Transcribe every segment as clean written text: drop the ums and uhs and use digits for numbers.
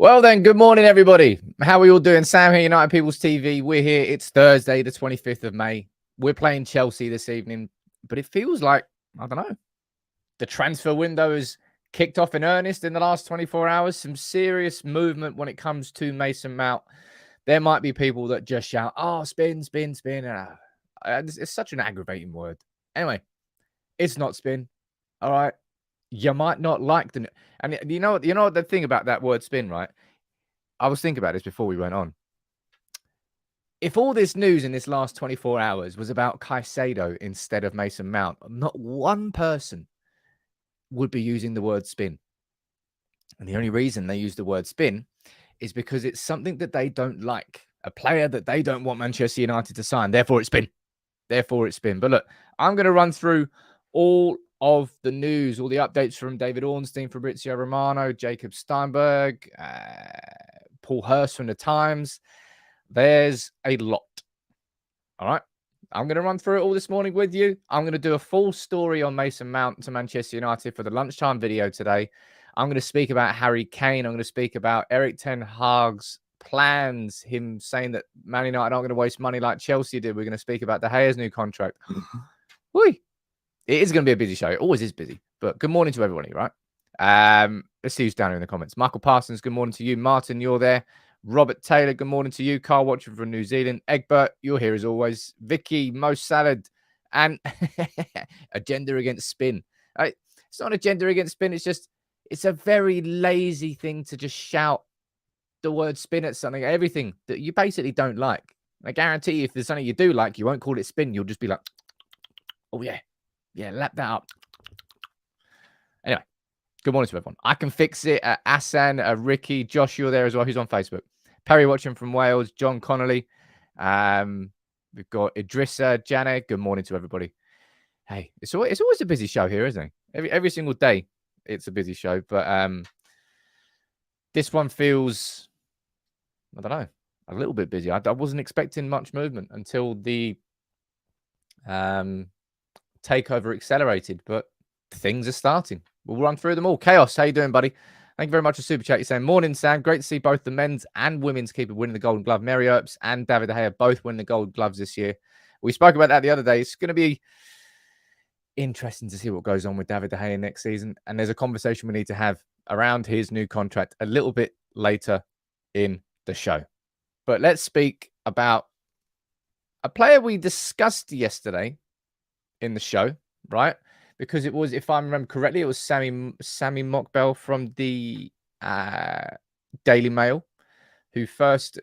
Well then, good morning, everybody. How are we all doing? Sam here, United People's TV. We're here. It's Thursday, the 25th of May. We're playing Chelsea this evening, but it feels like, I don't know, the transfer window has kicked off in earnest in the last 24 hours. Some serious movement when it comes to Mason Mount. There might be people that just shout, oh, spin, spin, spin. It's such an aggravating word. Anyway, it's not spin. All right. You might not like the, and you know what the thing about that word spin, right? I was thinking about this before we went on. If all this news in this last 24 hours was about Caicedo instead of Mason Mount, not one person would be using the word spin. And the only reason they use the word spin is because it's something that they don't like, a player that they don't want Manchester United to sign. Therefore, it's spin. Therefore, it's spin. But look, I'm going to run through all of the news, all the updates from David Ornstein, Fabrizio Romano, Jacob Steinberg, Paul Hurst from the Times. There's a lot. All right. I'm going to run through it all this morning with you. I'm going to do a full story on Mason Mount to Manchester United for the lunchtime video today. I'm going to speak about Harry Kane. I'm going to speak about Erik Ten Hag's plans, him saying that Man United aren't going to waste money like Chelsea did. We're going to speak about De Gea's new contract. Whee! It is going to be a busy show. It always is busy. But good morning to everybody, right? Let's see who's down here in the comments. Michael Parsons, good morning to you. Martin, you're there. Robert Taylor, good morning to you. Carl watching from New Zealand. Egbert, you're here as always. Vicky, Mo Salad, and agenda against spin. It's not agenda against spin. It's a very lazy thing to just shout the word spin at something, everything that you basically don't like. I guarantee you, if there's something you do like, you won't call it spin. You'll just be like, oh yeah. Yeah, lap that up. Anyway, good morning to everyone. I can fix it. Asan, Ricky, Josh, you're there as well. Who's on Facebook? Perry watching from Wales. John Connolly. We've got Idrissa, Janet. Good morning to everybody. Hey, it's always a busy show here, isn't it? Every single day, it's a busy show. But this one feels, I don't know, a little bit busy. I wasn't expecting much movement until the takeover accelerated, but things are starting. We'll run through them all. Chaos, how you doing, buddy? Thank you very much for super chat. You're saying morning, Sam. Great to see both the men's and women's keeper winning the Golden Glove. Mary Earps and David De Gea both winning the Gold Gloves this year. We spoke about that the other day. It's going to be interesting to see what goes on with David De Gea next season, and there's a conversation we need to have around his new contract a little bit later in the show. But let's speak about a player we discussed yesterday in the show, right? Because it was, if I remember correctly, it was Sammy Mockbell from the Daily Mail who first,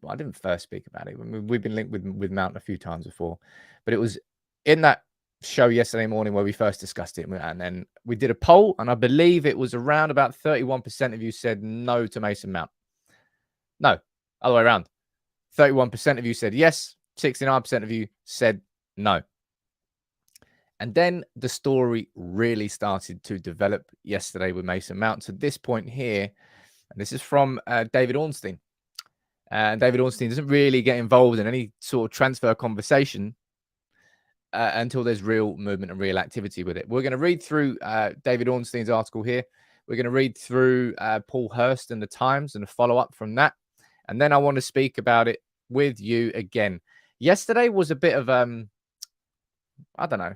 I didn't first speak about it. We've been linked with Mount a few times before, but it was in that show yesterday morning where we first discussed it. And then we did a poll, and I believe it was around about 31% of you said no to Mason Mount. No, other way around. 31% of you said yes. 69% of you said no. And then the story really started to develop yesterday with Mason Mount to this point here. And this is from David Ornstein. And David Ornstein doesn't really get involved in any sort of transfer conversation until there's real movement and real activity with it. We're going to read through David Ornstein's article here. We're going to read through Paul Hurst and the Times and a follow-up from that. And then I want to speak about it with you again. Yesterday was a bit of, I don't know.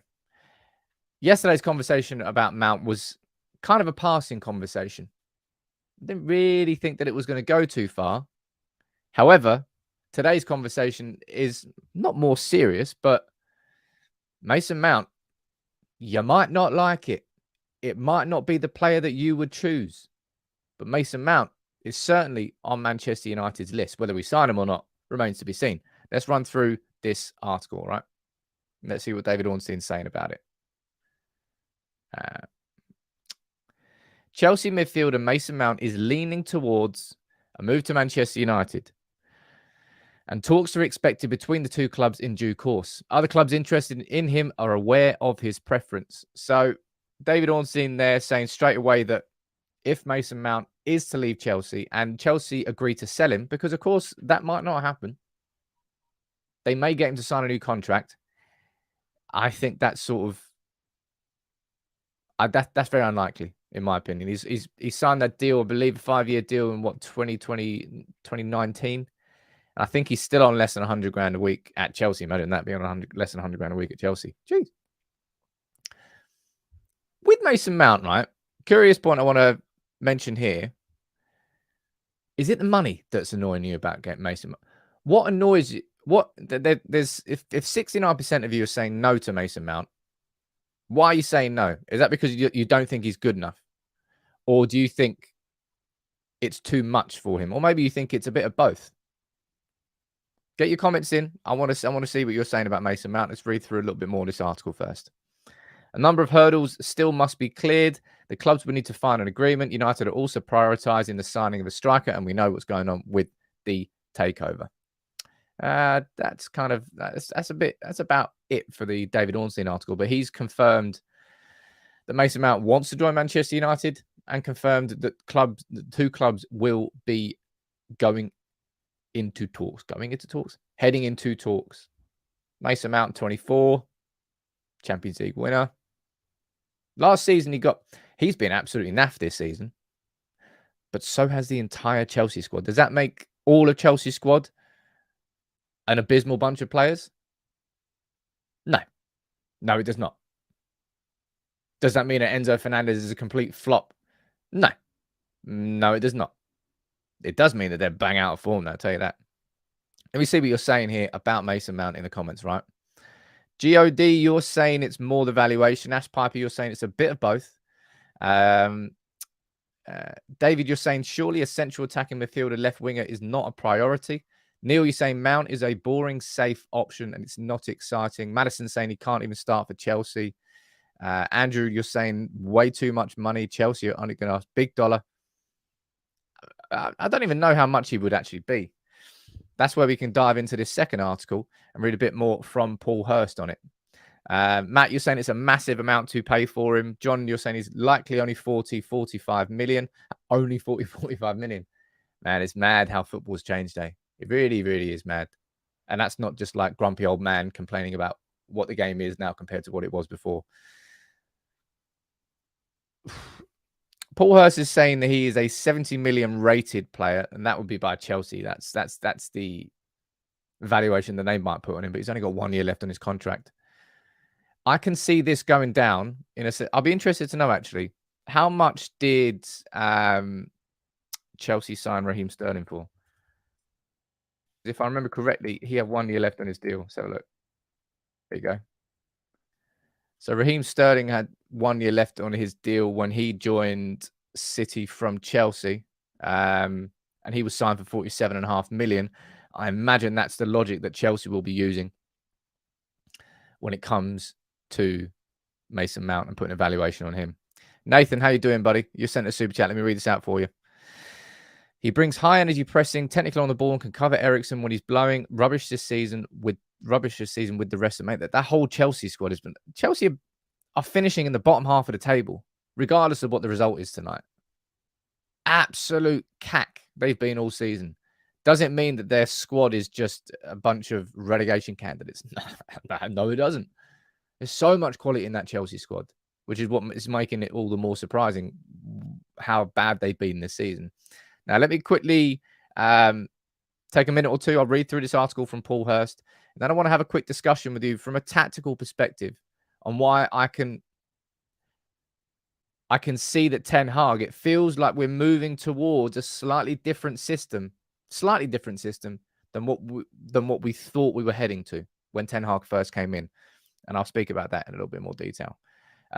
Yesterday's conversation about Mount was kind of a passing conversation. I didn't really think that it was going to go too far. However, today's conversation is not more serious, but Mason Mount, you might not like it. It might not be the player that you would choose. But Mason Mount is certainly on Manchester United's list. Whether we sign him or not remains to be seen. Let's run through this article, right? Let's see what David Ornstein's saying about it. Chelsea midfielder Mason Mount is leaning towards a move to Manchester United, and talks are expected between the two clubs in due course. Other clubs interested in him are aware of his preference. So David Ornstein there saying straight away that if Mason Mount is to leave Chelsea and Chelsea agree to sell him, because of course that might not happen, they may get him to sign a new contract. I think that's sort of that's very unlikely. in my opinion. He signed that deal, I believe, a 5-year deal in what 2020, 2019. I think he's still on less than 100 grand a week at Chelsea. Imagine that being on less than 100 grand a week at Chelsea. Jeez. With Mason Mount, right? Curious point I want to mention here. Is it the money that's annoying you about getting Mason Mount? What annoys you? What there's if 69% of you are saying no to Mason Mount, why are you saying no? Is that because you don't think he's good enough? Or do you think it's too much for him? Or maybe you think it's a bit of both? Get your comments in. I want to see what you're saying about Mason Mount. Let's read through a little bit more of this article first. A number of hurdles still must be cleared. The clubs will need to find an agreement. United are also prioritising the signing of a striker, and we know what's going on with the takeover. That's about it for the David Ornstein article. But he's confirmed that Mason Mount wants to join Manchester United and confirmed that the two clubs will be heading into talks. Mason Mount, 24, Champions League winner. Last season, he's been absolutely naff this season, but so has the entire Chelsea squad. Does that make all of Chelsea's squad an abysmal bunch of players? No, it does not. Does that mean that Enzo Fernandez is a complete flop? No, it does not. It does mean that they're bang out of form, though, I'll tell you that. Let me see what you're saying here about Mason Mount in the comments, right? God, you're saying it's more the valuation. Ash Piper, you're saying it's a bit of both. David, you're saying surely a central attacking midfielder left winger is not a priority. Neil, you're saying Mount is a boring, safe option and it's not exciting. Madison saying he can't even start for Chelsea. Andrew, you're saying way too much money. Chelsea are only going to ask big dollar. I don't even know how much he would actually be. That's where we can dive into this second article and read a bit more from Paul Hurst on it. Matt, you're saying it's a massive amount to pay for him. John, you're saying he's likely only 45 million. Only 45 million. Man, it's mad how football's changed, eh? It really, really is mad. And that's not just like grumpy old man complaining about what the game is now compared to what it was before. Paul Hurst is saying that he is a 70 million rated player, and that would be by Chelsea. That's the valuation that they might put on him, but he's only got 1 year left on his contract. I can see this going down I'll be interested to know actually, how much did Chelsea sign Raheem Sterling for? If I remember correctly, he had 1 year left on his deal. So look, there you go. So Raheem Sterling had 1 year left on his deal when he joined City from Chelsea. And he was signed for 47.5 million. I imagine that's the logic that Chelsea will be using when it comes to Mason Mount and putting a valuation on him. Nathan, how you doing, buddy? You sent a super chat. Let me read this out for you. He brings high energy pressing, technical on the ball, and can cover Eriksen when he's blowing. Rubbish this season with the rest of mate. That whole Chelsea squad has been. Chelsea are finishing in the bottom half of the table, regardless of what the result is tonight. Absolute cack they've been all season. Doesn't mean that their squad is just a bunch of relegation candidates. No, it doesn't. There's so much quality in that Chelsea squad, which is what is making it all the more surprising how bad they've been this season. Now, let me quickly take a minute or two. I'll read through this article from Paul Hurst. And then I want to have a quick discussion with you from a tactical perspective on why I can see that Ten Hag, it feels like we're moving towards a slightly different system than what we thought we were heading to when Ten Hag first came in. And I'll speak about that in a little bit more detail.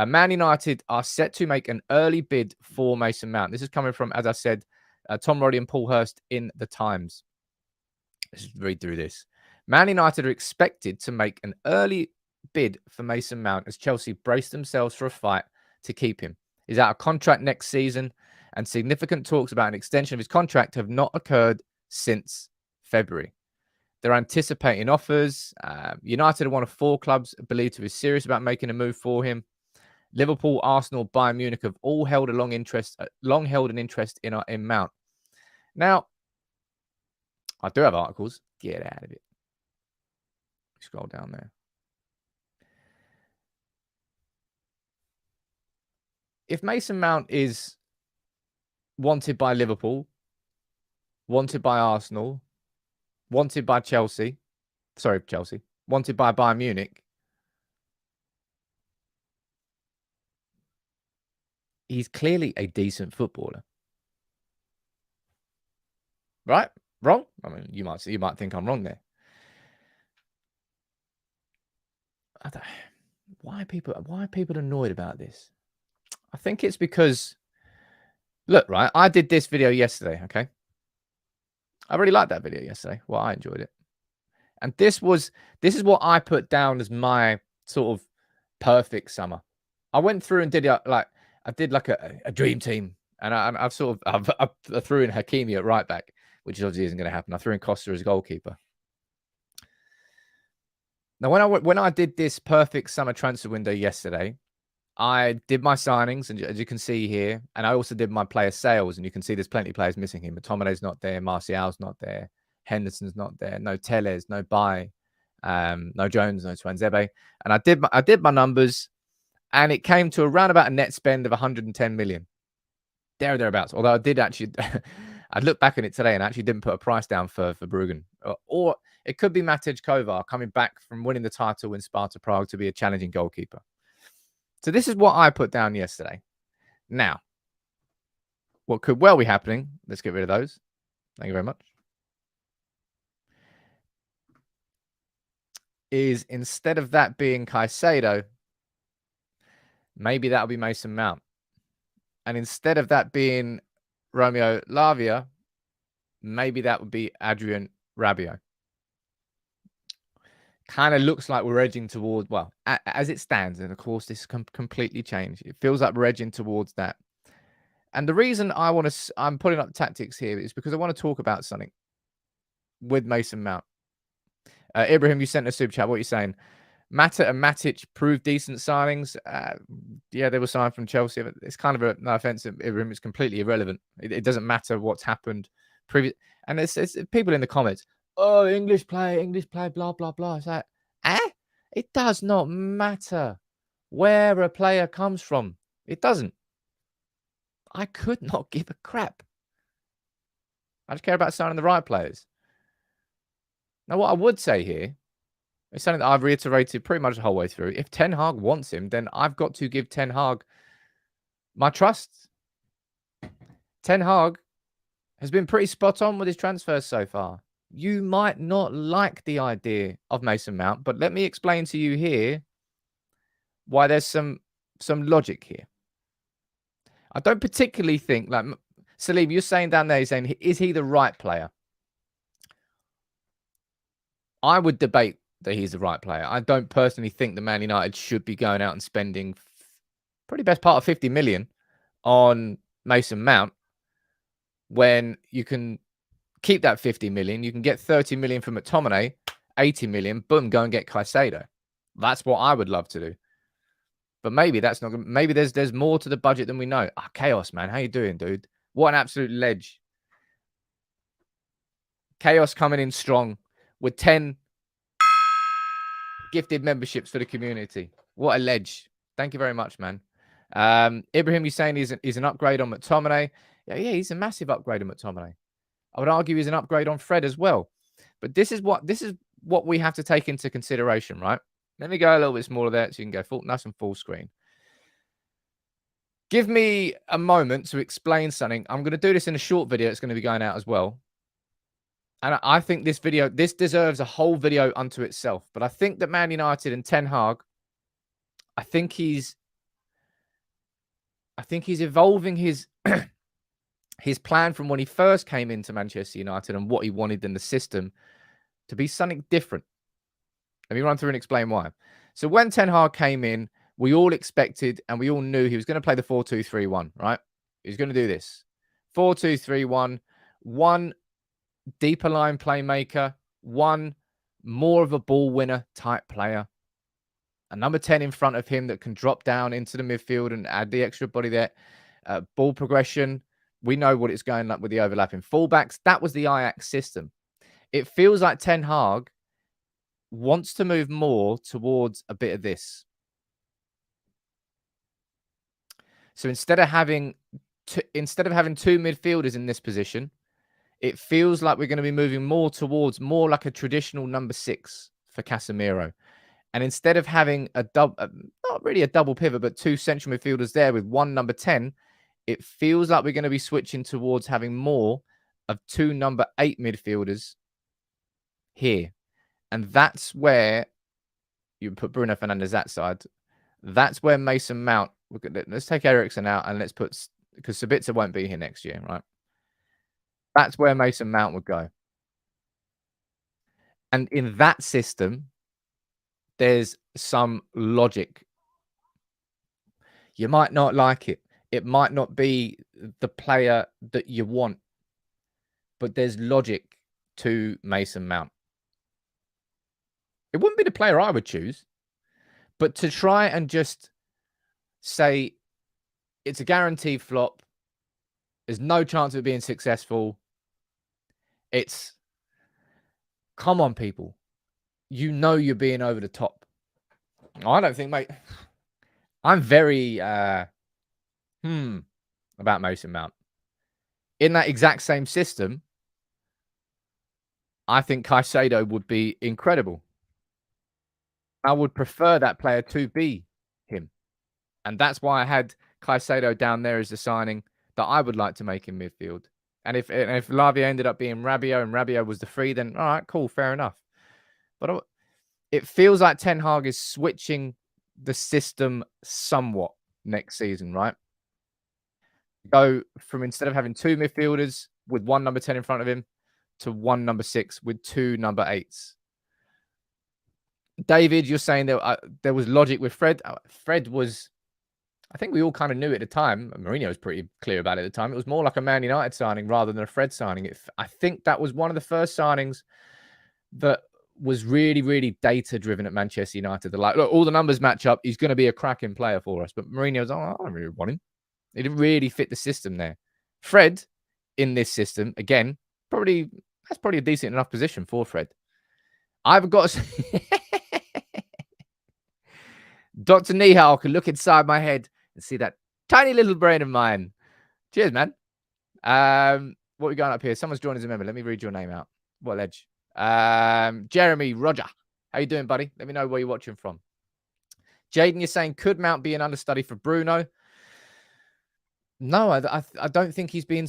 Man United are set to make an early bid for Mason Mount. This is coming from, as I said, Tom Roddy and Paul Hurst in the Times. Let's just read through this. Man United are expected to make an early bid for Mason Mount as Chelsea brace themselves for a fight to keep him. He's out of contract next season, and significant talks about an extension of his contract have not occurred since February. They're anticipating offers. United are one of 4 clubs believed to be serious about making a move for him. Liverpool, Arsenal, Bayern Munich have all held an interest in Mount. Now, I do have articles. Get out of it. Scroll down there. if Mason Mount is wanted by Liverpool, wanted by Arsenal, wanted by Chelsea, wanted by Bayern Munich, he's clearly a decent footballer. Right? Wrong? I mean, you might think I'm wrong there. Why are people annoyed about this? I think it's because, look, right, I did this video yesterday, okay? I really liked that video yesterday. Well, I enjoyed it. And this is what I put down as my sort of perfect summer. I went through and did I did like a dream team, and I threw in Hakimi at right back, which obviously isn't going to happen. I threw in Costa as goalkeeper. Now, when I did this perfect summer transfer window yesterday, I did my signings, and as you can see here, and I also did my player sales, and you can see there's plenty of players missing here. McTominay's not there, Martial's not there, Henderson's not there, no Telles, no Bai, no Jones, no Twanzebe. And I did my numbers, and it came to around about a net spend of 110 million. Thereabouts. Although I did actually, I looked back on it today and actually didn't put a price down for Bruggen. Or it could be Matej Kovar coming back from winning the title in Sparta Prague to be a challenging goalkeeper. So this is what I put down yesterday. Now, what could well be happening, let's get rid of those. Thank you very much. Is instead of that being Caicedo, maybe that'll be Mason Mount. And instead of that being Romeo Lavia, maybe that would be Adrian Rabiot. Kind of looks like we're edging towards, well, as it stands, and of course this can completely change. It feels like we're edging towards that. And the reason I'm putting up tactics here is because I want to talk about something with Mason Mount. Ibrahim, you sent a super chat. What are you saying? Mata and Matic proved decent signings. Yeah, they were signed from Chelsea. But it's kind of no offense, Ibrahim, it's completely irrelevant. It doesn't matter what's happened previous. And it's people in the comments. Oh, English play, blah, blah, blah. It's like, it does not matter where a player comes from. It doesn't. I could not give a crap. I just care about signing the right players. Now, what I would say here is something that I've reiterated pretty much the whole way through. If Ten Hag wants him, then I've got to give Ten Hag my trust. Ten Hag has been pretty spot on with his transfers so far. You might not like the idea of Mason Mount, but let me explain to you here why there's some logic here. I don't particularly think, like, Salim, you're saying down there, you're saying, is he the right player? I would debate that he's the right player. I don't personally think the Man United should be going out and spending pretty best part of 50 million on Mason Mount when you can keep that 50 million. You can get 30 million from McTominay, 80 million, boom, go and get Caicedo. That's what I would love to do. But maybe that's not. Maybe there's more to the budget than we know. Chaos, man. How you doing, dude? What an absolute ledge. Chaos coming in strong with 10 gifted memberships for the community. What a ledge. Thank you very much, man. Ibrahim, you're saying he's an upgrade on McTominay. Yeah, he's a massive upgrade on McTominay. I would argue he's an upgrade on Fred as well. But this is what we have to take into consideration, right? Let me go a little bit smaller there so you can go nice and full screen. Give me a moment to explain something. I'm going to do this in a short video. It's going to be going out as well. And I think this deserves a whole video unto itself. But I think that Man United and Ten Hag, I think he's evolving his his plan from when he first came into Manchester United and what he wanted in the system to be something different. Let me run through and explain why. So when Ten Hag came in, we all expected and we all knew he was going to play the 4-2-3-1, right? He was going to do this. 4-2-3-1, one deeper line playmaker, one more of a ball winner type player, a number 10 in front of him that can drop down into the midfield and add the extra body there. Ball progression. We know what it's going like with the overlapping fullbacks. That was the Ajax system. It feels like Ten Hag wants to move more towards a bit of this. So instead of having two midfielders in this position, it feels like we're going to be moving more towards more like a traditional number 6 for Casemiro. And instead of having not really a double pivot, but 2 central midfielders there with 1 number 10, it feels like we're going to be switching towards having more of 2 number 8 midfielders here. And that's where you put Bruno Fernandes that side. That's where Mason Mount. Let's take Eriksen out and let's put, because Sabitzer won't be here next year, right? That's where Mason Mount would go. And in that system, there's some logic. You might not like it. It might not be the player that you want, but there's logic to Mason Mount. It wouldn't be the player I would choose, but to try and just say it's a guaranteed flop, there's no chance of it being successful. It's, come on, people. You know you're being over the top. I don't think, mate. I'm very about Mason Mount. In that exact same system, I think Caicedo would be incredible. I would prefer that player to be him. And that's why I had Caicedo down there as the signing that I would like to make in midfield. And if Lavia ended up being Rabiot and Rabiot was the 3, then all right, cool, fair enough. But it feels like Ten Hag is switching the system somewhat next season, right? Go from, instead of having 2 midfielders with 1 number 10 in front of him, to 1 number 6 with 2 number 8s. David, you're saying that there was logic with Fred. Fred was, I think we all kind of knew at the time. Mourinho was pretty clear about it at the time. It was more like a Man United signing rather than a Fred signing. I think that was one of the first signings that was really, really data-driven at Manchester United. They're like, look, all the numbers match up. He's going to be a cracking player for us. But Mourinho was, I don't really want him. He didn't really fit the system there. Fred, in this system, again, that's probably a decent enough position for Fred. I've got to say, Dr. Nihal can look inside my head and see that tiny little brain of mine. Cheers, man. What are we going up here? Someone's joined as a member. Let me read your name out. What ledge? Jeremy Roger. How you doing, buddy? Let me know where you're watching from. Jaden, you're saying, could Mount be an understudy for Bruno? No, I don't think he's being.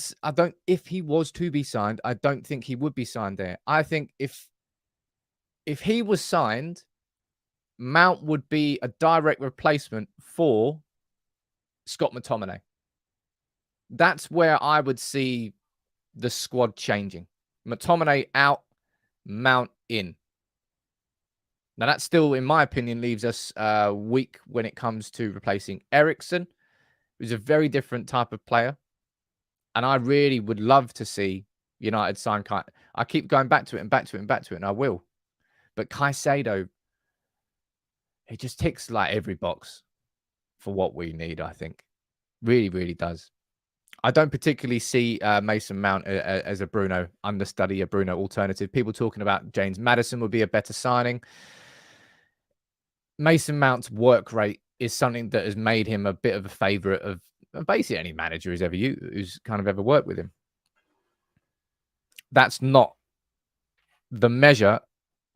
If he was to be signed, I don't think he would be signed there. I think if he was signed, Mount would be a direct replacement for Scott McTominay. That's where I would see the squad changing. McTominay out, Mount in. Now, that still, in my opinion, leaves us weak when it comes to replacing Eriksen, who's a very different type of player. And I really would love to see United sign Kai. I keep going back to it and back to it and back to it, and I will. But Caicedo, he just ticks like every box for what we need, I think. Really, really does. I don't particularly see Mason Mount as a Bruno understudy, a Bruno alternative. People talking about James Maddison would be a better signing. Mason Mount's work rate is something that has made him a bit of a favourite of basically any manager who's kind of ever worked with him. That's not the measure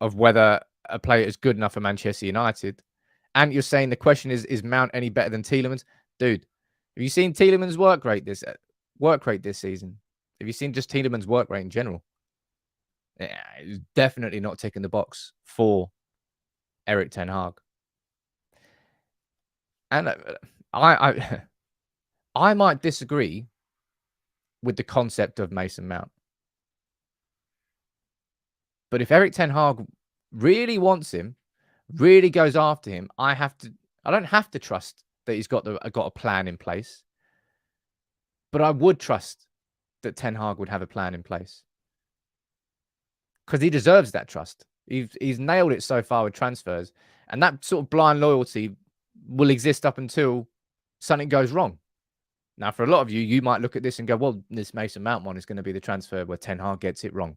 of whether a player is good enough for Manchester United. And you're saying the question is Mount any better than Tielemans? Dude, have you seen Tielemans' work rate this season? Have you seen just Tielemans' work rate in general? Yeah, he's definitely not ticking the box for Erik Ten Hag. And I might disagree with the concept of Mason Mount. But if Erik Ten Hag really wants him, really goes after him, I don't have to trust that he's got a plan in place. But I would trust that Ten Hag would have a plan in place. Because he deserves that trust. He's nailed it so far with transfers. And that sort of blind loyalty will exist up until something goes wrong. Now, for a lot of you, you might look at this and go, well, this Mason Mount one is going to be the transfer where Ten Hag gets it wrong.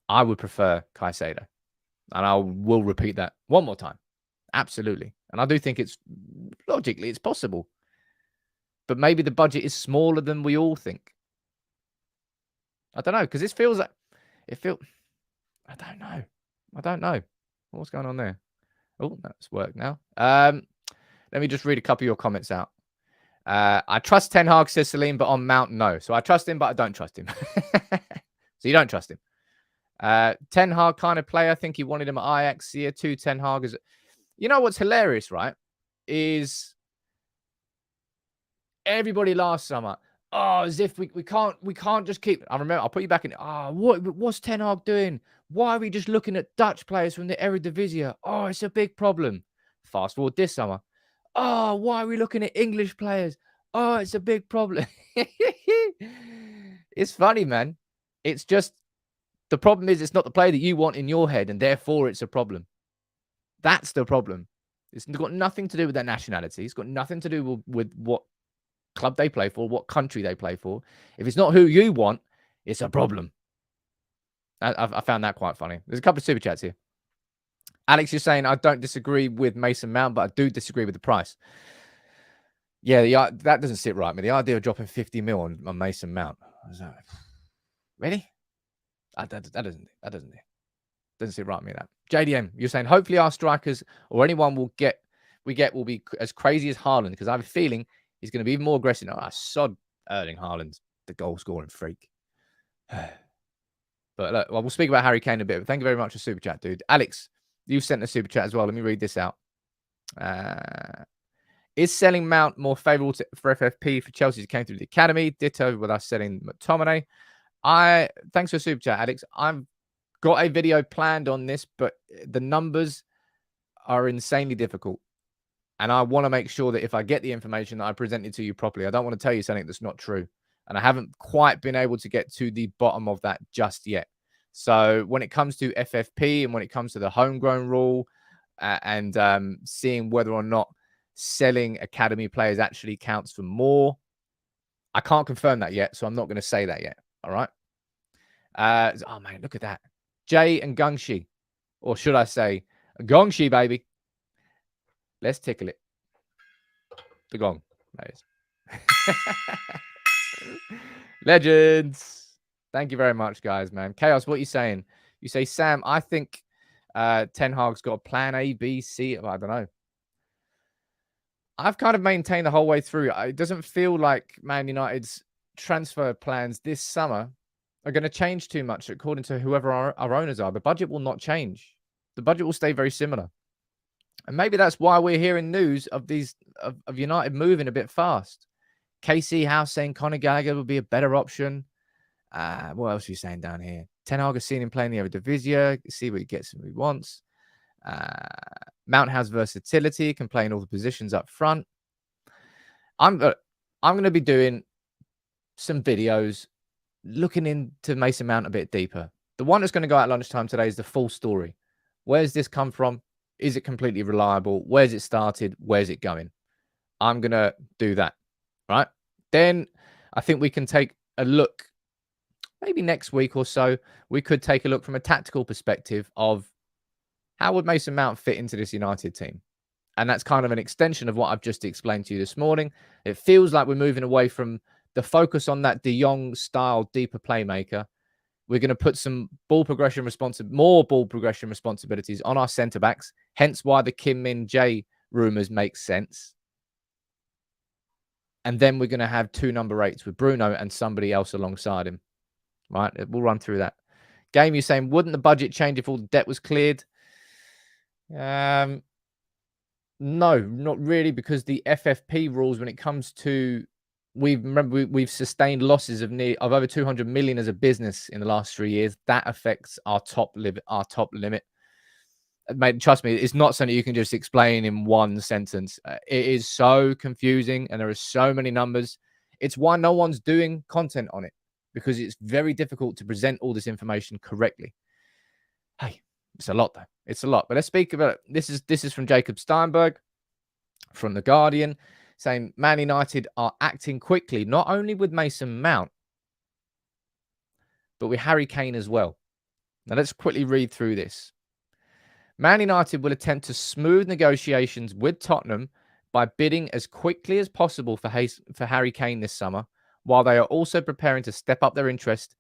I would prefer Caicedo. And I will repeat that one more time. Absolutely. And I do think it's logically it's possible. But maybe the budget is smaller than we all think. I don't know, because this feels like I don't know. What's going on there? Oh, that's worked now. Let me just read a couple of your comments out. I trust Ten Hag, says Celine, but on Mount, no. So I trust him, but I don't trust him. So you don't trust him. Ten Hag kind of player. I think he wanted him at Ajax. Year 2, Ten Hag is. You know what's hilarious, right? Is everybody last summer, as if we can't just keep. I remember, I'll put you back in. What's Ten Hag doing? Why are we just looking at Dutch players from the Eredivisie? It's a big problem. Fast forward this summer. Why are we looking at English players? It's a big problem. It's funny, man. It's just the problem is it's not the player that you want in your head, and therefore it's a problem. That's the problem. It's got nothing to do with their nationality. It's got nothing to do with what club they play for, what country they play for. If it's not who you want, it's a problem. I found that quite funny. There's a couple of super chats here. Alex, you're saying I don't disagree with Mason Mount, but I do disagree with the price. Yeah, that doesn't sit right with me. The idea of dropping 50 mil on Mason Mount. Really? That doesn't sit right with me, that. JDM, you're saying hopefully our strikers or anyone will be as crazy as Haaland, because I have a feeling he's going to be even more aggressive. Sod Erling Haaland's the goal-scoring freak. But look, we'll speak about Harry Kane a bit. But thank you very much for super chat, dude. Alex, you sent a super chat as well. Let me read this out. Is selling Mount more favourable for FFP for Chelsea who came through the academy? Ditto with us selling McTominay. Thanks for super chat, Alex. I've got a video planned on this, but the numbers are insanely difficult. And I want to make sure that if I get the information that I present it to you properly, I don't want to tell you something that's not true. And I haven't quite been able to get to the bottom of that just yet. So when it comes to FFP and when it comes to the homegrown rule and seeing whether or not selling academy players actually counts for more, I can't confirm that yet. So I'm not going to say that yet. All right. Oh, man, look at that. Jay and Gungshi. Or should I say Gongshi, baby. Let's tickle it. The gong. That is. Legends. Thank you very much, guys, man. Chaos, what are you saying? You say, Sam, I think Ten Hag's got a plan A, B, C. I don't know. I've kind of maintained the whole way through. It doesn't feel like Man United's transfer plans this summer are going to change too much according to whoever our owners are. The budget will not change. The budget will stay very similar. And maybe that's why we're hearing news of of United moving a bit fast. KC House saying Conor Gallagher would be a better option. What else are you saying down here? Ten Hag has seen him playing the Eredivisie. See what he gets and what he wants. Mount has versatility, can play in all the positions up front. I'm going to be doing some videos looking into Mason Mount a bit deeper. The one that's going to go out at lunchtime today is the full story. Where's this come from? Is it completely reliable? Where's it started? Where's it going? I'm going to do that, right? Then I think we can take a look, maybe next week or so, we could take a look from a tactical perspective of how would Mason Mount fit into this United team? And that's kind of an extension of what I've just explained to you this morning. It feels like we're moving away from the focus on that De Jong style deeper playmaker. We're going to put some more ball progression responsibilities on our centre backs. Hence why the Kim Min Jae rumours make sense. And then we're going to have 2 number 8s with Bruno and somebody else alongside him. Right? We'll run through that. Game, you're saying, wouldn't the budget change if all the debt was cleared? No, not really, because the FFP rules, when it comes to, we've sustained losses of over 200 million as a business in the last 3 years. That affects our top limit. Mate, trust me, it's not something you can just explain in one sentence. It is so confusing and there are so many numbers. It's why no one's doing content on it, because it's very difficult to present all this information correctly. Hey, it's a lot though. It's a lot. But let's speak about it. This is from Jacob Steinberg from The Guardian, saying Man United are acting quickly, not only with Mason Mount, but with Harry Kane as well. Now let's quickly read through this. Man United will attempt to smooth negotiations with Tottenham by bidding as quickly as possible for Harry Kane this summer, while they are also preparing to step up their interest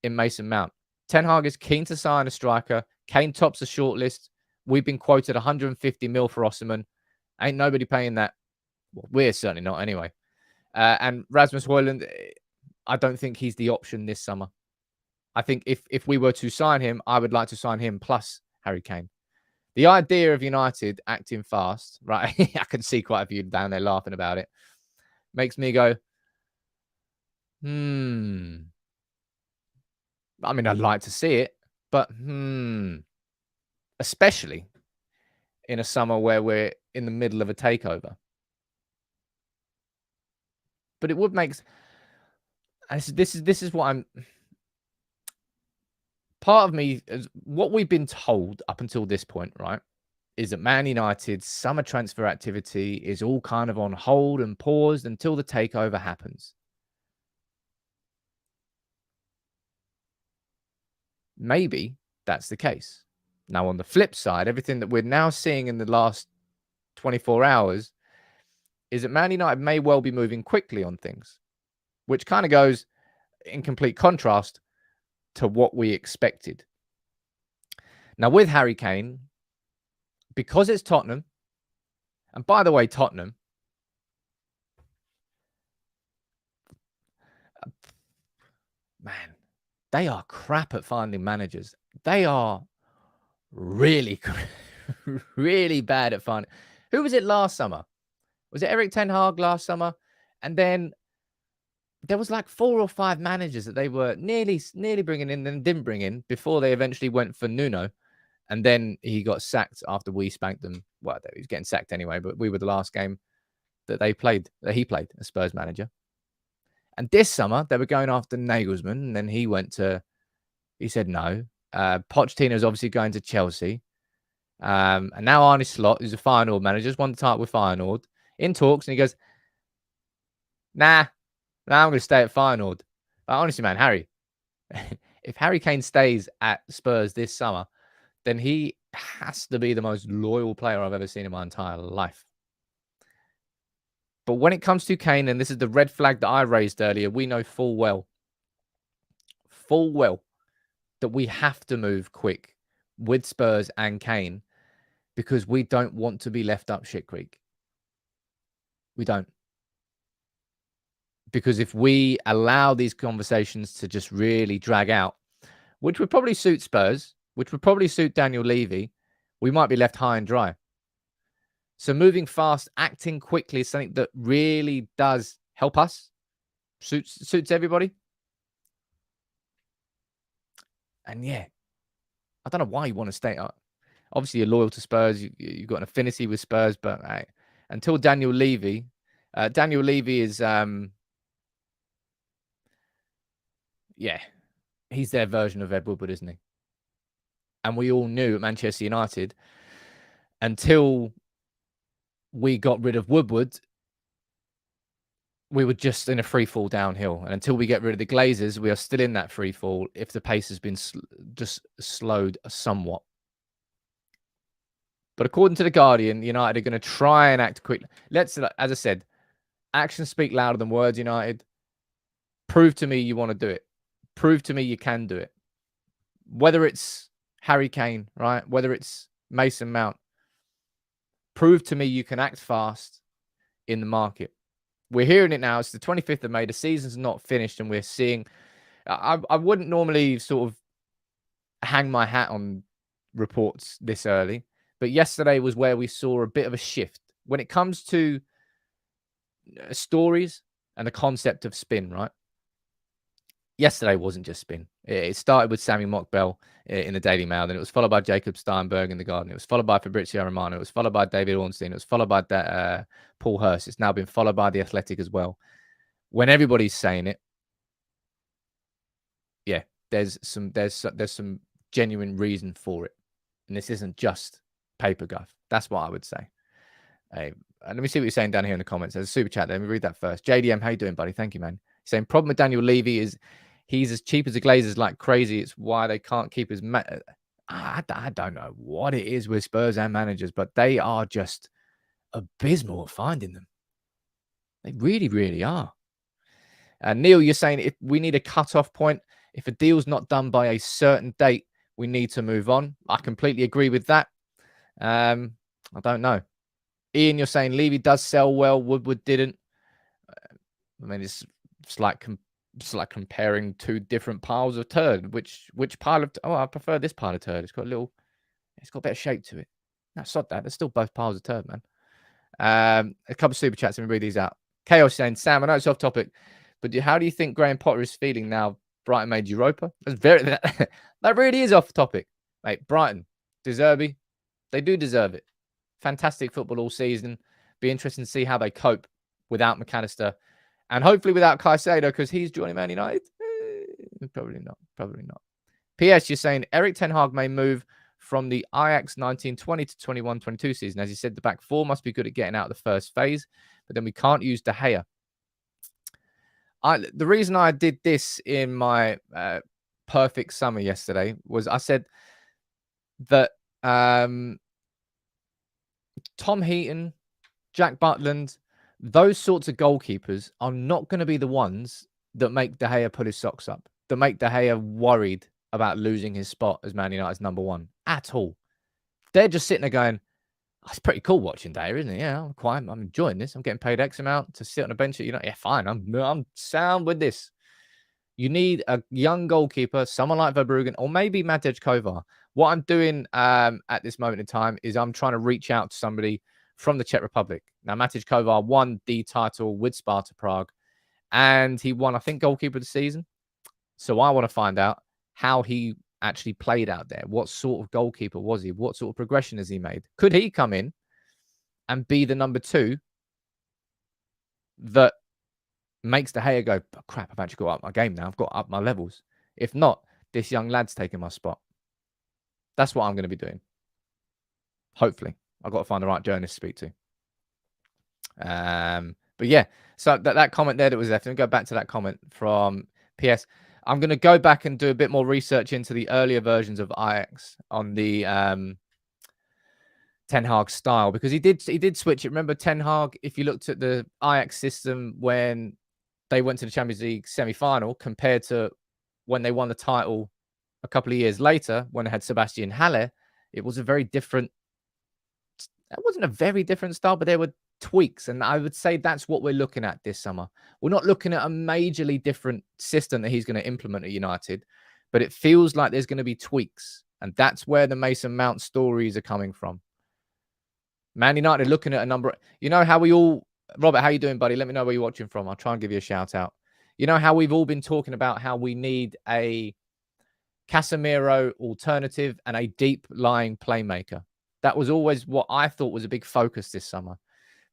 in Mason Mount. Ten Hag is keen to sign a striker. Kane tops the shortlist. We've been quoted 150 mil for Osimhen. Ain't nobody paying that. Well, we're certainly not anyway. And Rasmus Højlund, I don't think he's the option this summer. I think if we were to sign him, I would like to sign him plus Harry Kane. The idea of United acting fast, right? I can see quite a few down there laughing about it. Makes me go, I mean, I'd like to see it, but especially in a summer where we're in the middle of a takeover. But it would make... This is what I'm... Part of me, what we've been told up until this point, right, is that Man United's summer transfer activity is all kind of on hold and paused until the takeover happens. Maybe that's the case. Now, on the flip side, everything that we're now seeing in the last 24 hours is that Man United may well be moving quickly on things, which kind of goes in complete contrast to what we expected. Now, with Harry Kane, because it's Tottenham, and by the way, Tottenham, man, they are crap at finding managers. They are really, really bad at finding. Who was it last summer? Was it Erik Ten Hag last summer? And then there was like 4 or 5 managers that they were nearly bringing in and didn't bring in before they eventually went for Nuno. And then he got sacked after we spanked them. Well, he was getting sacked anyway, but we were the last game that he played as Spurs manager. And this summer, they were going after Nagelsmann, and then he said no. Pochettino's obviously going to Chelsea. And now Arne Slot, who's a Feyenoord manager, just won the title with Feyenoord, in talks, and he goes, nah, I'm going to stay at Feyenoord. But honestly, man, Harry, if Harry Kane stays at Spurs this summer, then he has to be the most loyal player I've ever seen in my entire life. But when it comes to Kane, and this is the red flag that I raised earlier, we know full well that we have to move quick with Spurs and Kane because we don't want to be left up shit creek. We don't. Because if we allow these conversations to just really drag out, which would probably suit Spurs, which would probably suit Daniel Levy, we might be left high and dry. So moving fast, acting quickly is something that really does help us. Suits everybody. And yeah, I don't know why you want to stay up. Obviously, you're loyal to Spurs. You've got an affinity with Spurs. But until Daniel Levy is... yeah, he's their version of Ed Woodward, isn't he? And we all knew at Manchester United, until we got rid of Woodward, we were just in a free fall downhill. And until we get rid of the Glazers, we are still in that free fall if the pace has been just slowed somewhat. But according to The Guardian, United are going to try and act quickly. As I said, actions speak louder than words, United. Prove to me you want to do it. Prove to me you can do it. Whether it's Harry Kane, right? Whether it's Mason Mount. Prove to me you can act fast in the market. We're hearing it now. It's the 25th of May. The season's not finished, and we're seeing... I wouldn't normally sort of hang my hat on reports this early, but yesterday was where we saw a bit of a shift. When it comes to stories and the concept of spin, right? Yesterday wasn't just spin. It started with Sammy Mockbell in the Daily Mail. Then it was followed by Jacob Steinberg in The Guardian. It was followed by Fabrizio Romano. It was followed by David Ornstein. It was followed by Paul Hurst. It's now been followed by The Athletic as well. When everybody's saying it, yeah, there's some genuine reason for it. And this isn't just paper guff. That's what I would say. Let me see what you're saying down here in the comments. There's a super chat there. Let me read that first. JDM, how you doing, buddy? Thank you, man. He's saying, problem with Daniel Levy is he's as cheap as the Glazers like crazy. It's why they can't keep his... I don't know what it is with Spurs and managers, but they are just abysmal at finding them. They really, really are. Neil, you're saying if we need a cut-off point, if a deal's not done by a certain date, we need to move on. I completely agree with that. I don't know. Ian, you're saying Levy does sell well. Woodward didn't. I mean, it's like comparing two different piles of turd. Which pile of? Oh, I prefer this pile of turd. It's got a better shape to it. No, sod that. They're still both piles of turd, man. A couple of super chats. Let me read these out. Chaos saying, Sam, I know it's off topic, but how do you think Graham Potter is feeling now Brighton made Europa? That really is off topic, mate. Brighton, De Zerbi, they do deserve it. Fantastic football all season. Be interesting to see how they cope without McAllister and hopefully without Caicedo because he's joining Man United. Probably not. PS, you're saying Erik Ten Hag may move from the Ajax 1920 to 21-22 season. As you said, the back four must be good at getting out of the first phase, but then we can't use De Gea. The reason I did this in my perfect summer yesterday was I said that Tom Heaton, Jack Butland, those sorts of goalkeepers are not going to be the ones that make De Gea pull his socks up, that make De Gea worried about losing his spot as Man United's number one at all. They're just sitting there going, oh, it's pretty cool watching De Gea, isn't it? Yeah, I'm enjoying this. I'm getting paid X amount to sit on a bench at United. Yeah, fine. I'm sound with this. You need a young goalkeeper, someone like Verbruggen, or maybe Matej Kovar. What I'm doing at this moment in time is I'm trying to reach out to somebody from the Czech Republic. Now, Matej Kovar won the title with Sparta Prague, and he won, I think, goalkeeper of the season. So I want to find out how he actually played out there. What sort of goalkeeper was he? What sort of progression has he made? Could he come in and be the number two that makes De Gea go, oh, crap, I've actually got up my game now. I've got up my levels. If not, this young lad's taking my spot. That's what I'm going to be doing. Hopefully. I've got to find the right journalist to speak to. But yeah, so that comment there that was left, and go back to that comment from PS. I'm going to go back and do a bit more research into the earlier versions of Ajax on the Ten Hag style, because he did switch it. Remember Ten Hag, if you looked at the Ajax system when they went to the Champions League semi-final compared to when they won the title a couple of years later when they had Sebastian Haller, it was a very different. That wasn't a very different style, but there were tweaks. And I would say that's what we're looking at this summer. We're not looking at a majorly different system that he's going to implement at United, but it feels like there's going to be tweaks. And that's where the Mason Mount stories are coming from. Man United looking at a number. You know how we all, Robert, how you doing, buddy? Let me know where you're watching from. I'll try and give you a shout out. You know how we've all been talking about how we need a Casemiro alternative and a deep lying playmaker. That was always what I thought was a big focus this summer.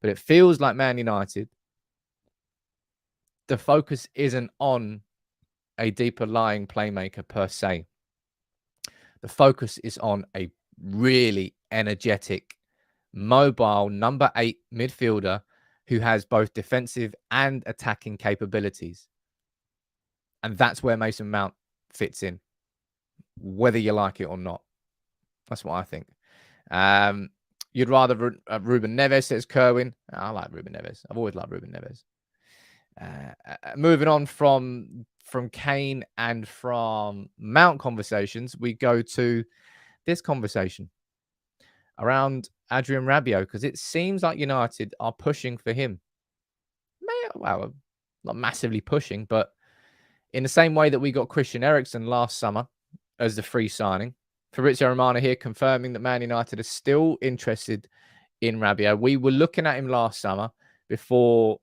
But it feels like Man United, the focus isn't on a deeper lying playmaker per se. The focus is on a really energetic, mobile number 8 midfielder who has both defensive and attacking capabilities. And that's where Mason Mount fits in, whether you like it or not. That's what I think. You'd rather Ruben Neves, says Kerwin. I like Ruben Neves. I've always liked Ruben Neves. Moving on from Kane and from Mount conversations, we go to this conversation around Adrian Rabiot, because it seems like United are pushing for him. Well, not massively pushing, but in the same way that we got Christian Eriksen last summer as the free signing. Fabrizio Romano here confirming that Man United is still interested in Rabiot. We were looking at him last summer before.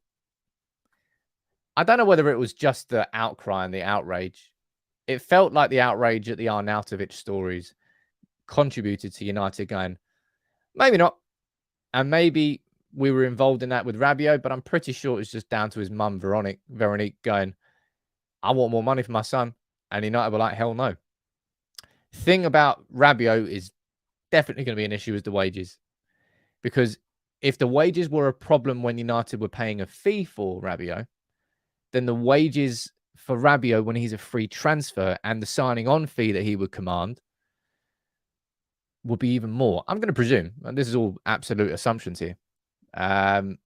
I don't know whether it was just the outcry and the outrage. It felt like the outrage at the Arnautovic stories contributed to United going, maybe not. And maybe we were involved in that with Rabiot, but I'm pretty sure it's just down to his mum, Veronique, going, I want more money for my son. And United were like, hell no. Thing about Rabiot is definitely going to be an issue is the wages. Because if the wages were a problem when United were paying a fee for Rabiot, then the wages for Rabiot when he's a free transfer and the signing on fee that he would command would be even more. I'm going to presume, and this is all absolute assumptions here. Rabiot's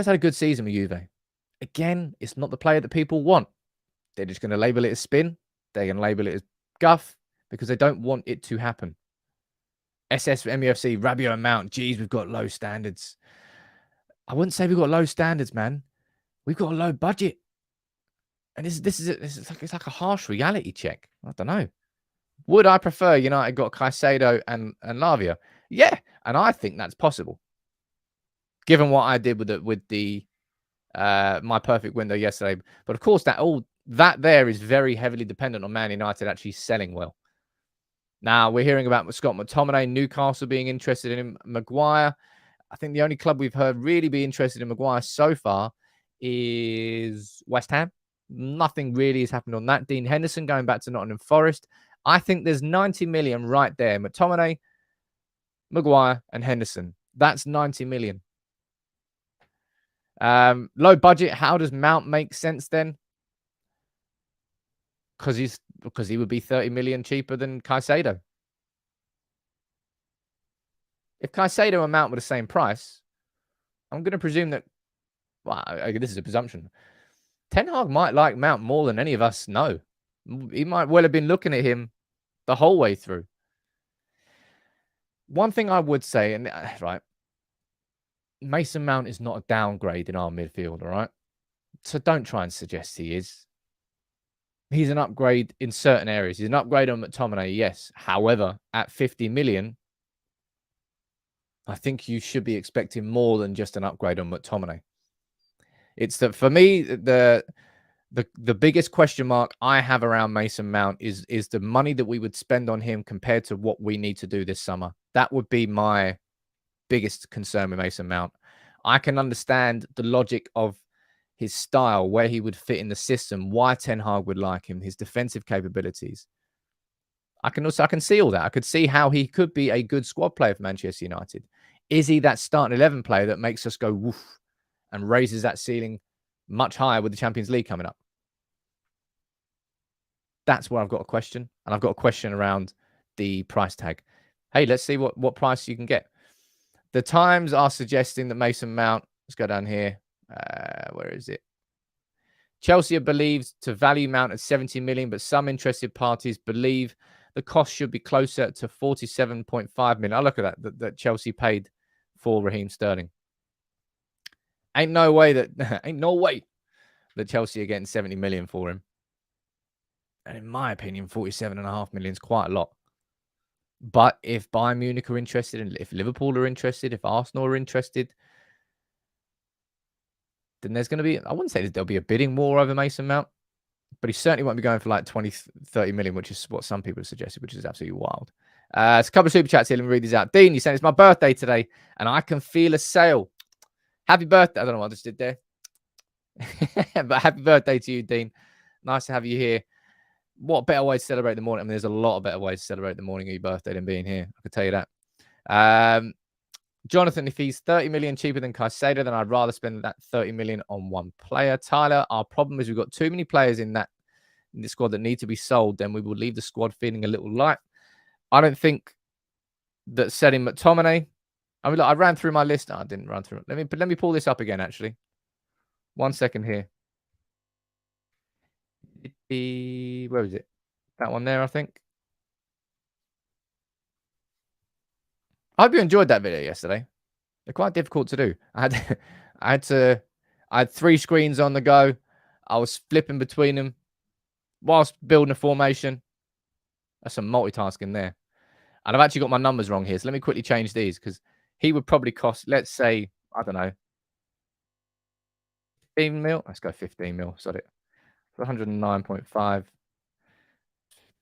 had a good season with Juve. Again, it's not the player that people want. They're just going to label it as spin. They're going to label it as guff because they don't want it to happen. SS MUFC, Rabiot and Mount. Geez, we've got low standards. I wouldn't say we've got low standards, man. We've got a low budget. And it's like a harsh reality check. I don't know. Would I prefer United got Caicedo and Lavia? Yeah, and I think that's possible. Given what I did with the my perfect window yesterday. But of course, that there is very heavily dependent on Man United actually selling well. Now, we're hearing about Scott McTominay, Newcastle being interested in him, Maguire. I think the only club we've heard really be interested in Maguire so far is West Ham. Nothing really has happened on that. Dean Henderson going back to Nottingham Forest. I think there's 90 million right there. McTominay, Maguire, and Henderson. That's 90 million. Low budget. How does Mount make sense then? Because he would be 30 million cheaper than Caicedo. If Caicedo and Mount were the same price, I'm going to presume that. Well, this is a presumption. Ten Hag might like Mount more than any of us know. He might well have been looking at him the whole way through. One thing I would say, and right, Mason Mount is not a downgrade in our midfield, all right? So don't try and suggest he is. He's an upgrade in certain areas. He's an upgrade on McTominay, yes. However, at 50 million, I think you should be expecting more than just an upgrade on McTominay. It's that for me, the biggest question mark I have around Mason Mount is the money that we would spend on him compared to what we need to do this summer. That would be my biggest concern with Mason Mount. I can understand the logic of his style, where he would fit in the system, why Ten Hag would like him, his defensive capabilities. I can see all that. I could see how he could be a good squad player for Manchester United. Is he that starting 11 player that makes us go woof and raises that ceiling much higher with the Champions League coming up? That's where I've got a question. And I've got a question around the price tag. Hey, let's see what price you can get. The Times are suggesting that Mason Mount, let's go down here. Where is it? Chelsea believes to value Mount at 70 million, but some interested parties believe the cost should be closer to 47.5 million. I look at that Chelsea paid for Raheem Sterling. Ain't no way that Chelsea are getting 70 million for him. And in my opinion, 47.5 million is quite a lot. But if Bayern Munich are interested, and if Liverpool are interested, if Arsenal are interested, then there's going to be, I wouldn't say that there'll be a bidding war over Mason Mount, but he certainly won't be going for like 20, 30 million, which is what some people have suggested, which is absolutely wild. It's a couple of super chats here. Let me read these out. Dean, you saying it's my birthday today, and I can feel a sale. Happy birthday. I don't know what I just did there. But happy birthday to you, Dean. Nice to have you here. What better way to celebrate the morning? I mean, there's a lot of better ways to celebrate the morning of your birthday than being here. I can tell you that. Jonathan, if he's 30 million cheaper than Caicedo, then I'd rather spend that 30 million on one player. Tyler, our problem is we've got too many players in the squad that need to be sold. Then we will leave the squad feeling a little light. I don't think that selling McTominay. I mean, look, I ran through my list. No, I didn't run through it. Let me pull this up again, actually. 1 second here. Where was it? That one there, I think. I hope you enjoyed that video yesterday. They're quite difficult to do. I had 3 screens on the go. I was flipping between them whilst building a formation. That's some multitasking there. And I've actually got my numbers wrong here. So let me quickly change these because he would probably cost, let's say, I don't know, 15 mil. Let's go 15 mil. Sorry. 109.5.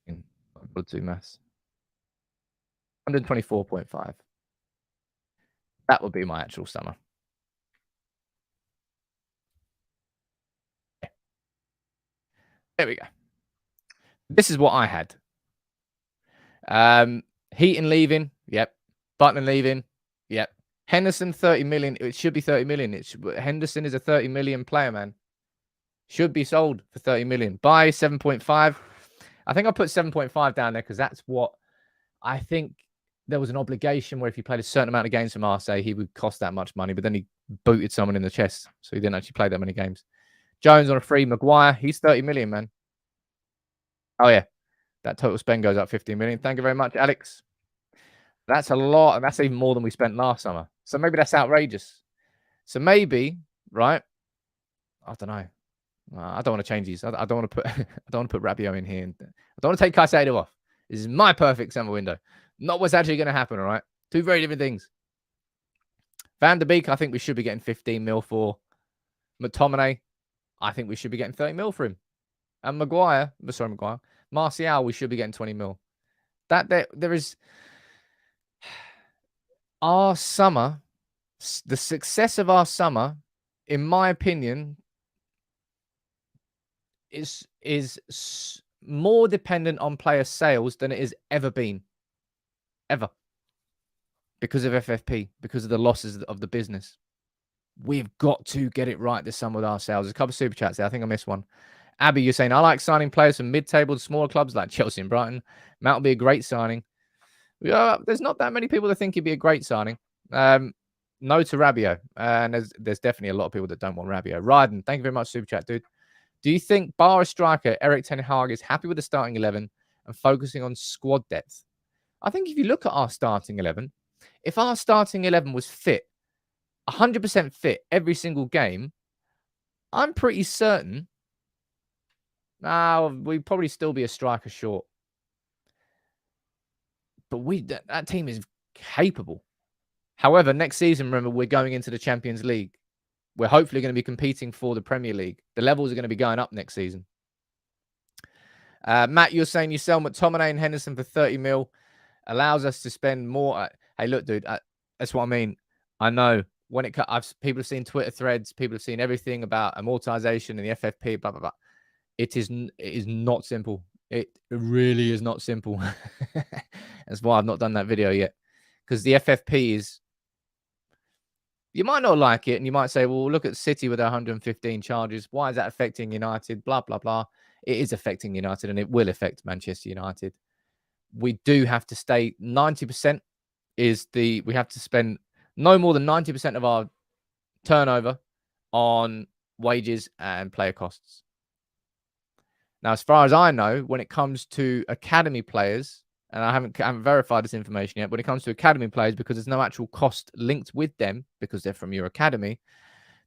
I'll do maths. 124.5. That would be my actual summer. There we go. This is what I had. Heaton leaving. Yep. Butland leaving. Yep. Henderson, 30 million. It should be 30 million. Henderson is a 30 million player, man. Should be sold for 30 million. Buy 7.5. I think I put 7.5 down there because that's what I think. There was an obligation where if he played a certain amount of games for Marseille, he would cost that much money. But then he booted someone in the chest, so he didn't actually play that many games. Jones on a free. Maguire, he's 30 million, man. Oh yeah, that total spend goes up 15 million. Thank you very much, Alex. That's a lot, and that's even more than we spent last summer. So maybe that's outrageous. So maybe, right? I don't know. I don't want to change these. I don't want to put. I don't want to put Rabiot in here. I don't want to take Caicedo off. This is my perfect summer window. Not what's actually going to happen. All right, two very different things. Van der Beek, I think we should be getting 15 mil for. McTominay, I think we should be getting 30 mil for him. And Maguire, Martial, we should be getting 20 mil. There is our summer, the success of our summer, in my opinion, is more dependent on player sales than it has ever been. Ever. Because of FFP, because of the losses of the business. We've got to get it right this summer with our sales. There's a couple of super chats there. I think I missed one. Abby, you're saying, I like signing players from mid-table to smaller clubs like Chelsea and Brighton. Mount will be a great signing. There's not that many people that think he'd be a great signing. No to Rabiot. And there's definitely a lot of people that don't want Rabiot. Ryden, thank you very much, super chat, dude. Do you think bar striker Erik ten Hag is happy with the starting 11 and focusing on squad depth? I think if you look at our starting 11, if our starting 11 was fit, 100% fit every single game, I'm pretty certain we'd probably still be a striker short. But that team is capable. However, next season, remember, we're going into the Champions League. We're hopefully going to be competing for the Premier League. The levels are going to be going up next season. Matt, you're saying you sell McTominay and Henderson for 30 mil. Allows us to spend more. Hey, look, dude, that's what I mean. I know. People have seen Twitter threads. People have seen everything about amortization and the FFP, blah, blah, blah. It is not simple. It really is not simple. That's why I've not done that video yet. Because the FFP is... You might not like it, and you might say, well, look at City with their 115 charges. Why is that affecting United? Blah, blah, blah. It is affecting United, and it will affect Manchester United. We do have to stay... 90% we have to spend no more than 90% of our turnover on wages and player costs. Now, as far as I know, when it comes to academy players, and I haven't verified this information yet, when it comes to academy players, because there's no actual cost linked with them because they're from your academy,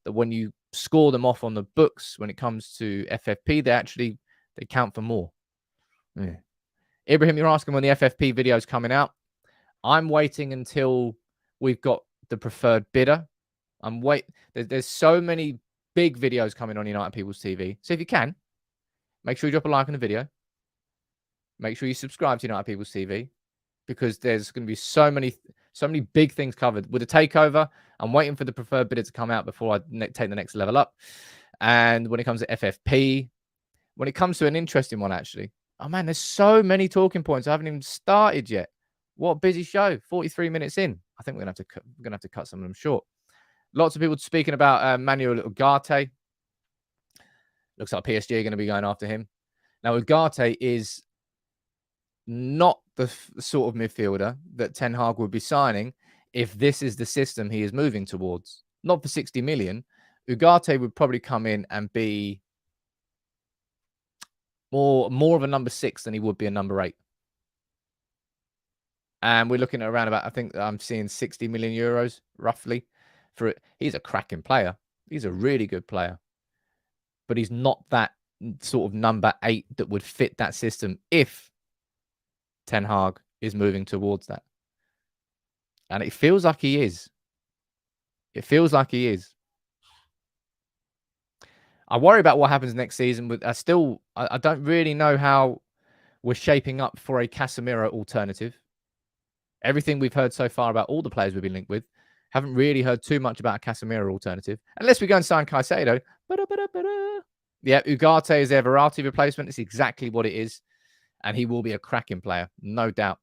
that when you score them off on the books, when it comes to FFP, they count for more. Yeah. Ibrahim, you're asking when the FFP video is coming out. I'm waiting until we've got the preferred bidder. There's so many big videos coming on United People's TV. So if you can, make sure you drop a like on the video. Make sure you subscribe to United People's TV because there's going to be so many big things covered. With the takeover, I'm waiting for the preferred bidder to come out before I take the next level up. And when it comes to FFP, when it comes to an interesting one, actually, oh man, there's so many talking points. I haven't even started yet. What a busy show! 43 minutes in. I think we're gonna have to cut some of them short. Lots of people speaking about Manuel Ugarte. Looks like PSG are going to be going after him. Now, Ugarte is not the sort of midfielder that Ten Hag would be signing if this is the system he is moving towards. Not for 60 million. Ugarte would probably come in and be more of a number 6 than he would be a number 8. And we're looking at around about, I think I'm seeing 60 million euros roughly for it. He's a cracking player. He's a really good player. But he's not that sort of number 8 that would fit that system if Ten Hag is moving towards that. And it feels like he is. It feels like he is. I worry about what happens next season. But I don't really know how we're shaping up for a Casemiro alternative. Everything we've heard so far about all the players we've been linked with, haven't really heard too much about a Casemiro alternative. Unless we go and sign Caicedo. Yeah, Ugarte is their Verratti replacement. It's exactly what it is. And he will be a cracking player, no doubt.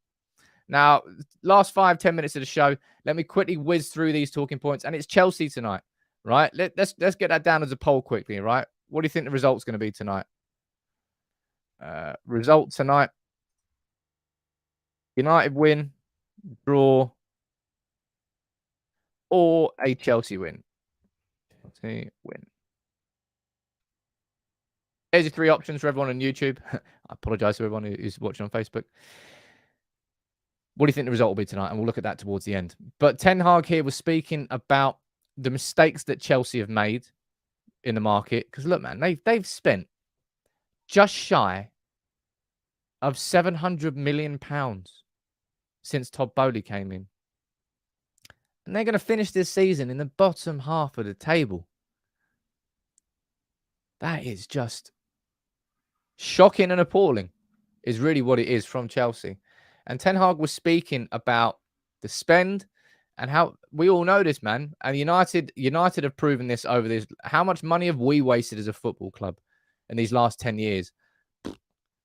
Now, last 5-10 minutes of the show, let me quickly whiz through these talking points. And it's Chelsea tonight, right? Let's get that down as a poll quickly, right? What do you think the result's going to be tonight? Result tonight: United win, draw, or a Chelsea win. Chelsea win. There's your 3 options for everyone on YouTube. I apologize to everyone who's watching on Facebook. What do you think the result will be tonight? And we'll look at that towards the end. But Ten Hag here was speaking about the mistakes that Chelsea have made in the market. Because look, man, they've spent just shy of £700 million since Todd Bowley came in. And they're going to finish this season in the bottom half of the table. That is just shocking and appalling, is really what it is from Chelsea. And Ten Hag was speaking about the spend and how we all know this, man. And United have proven this over this. How much money have we wasted as a football club in these last 10 years?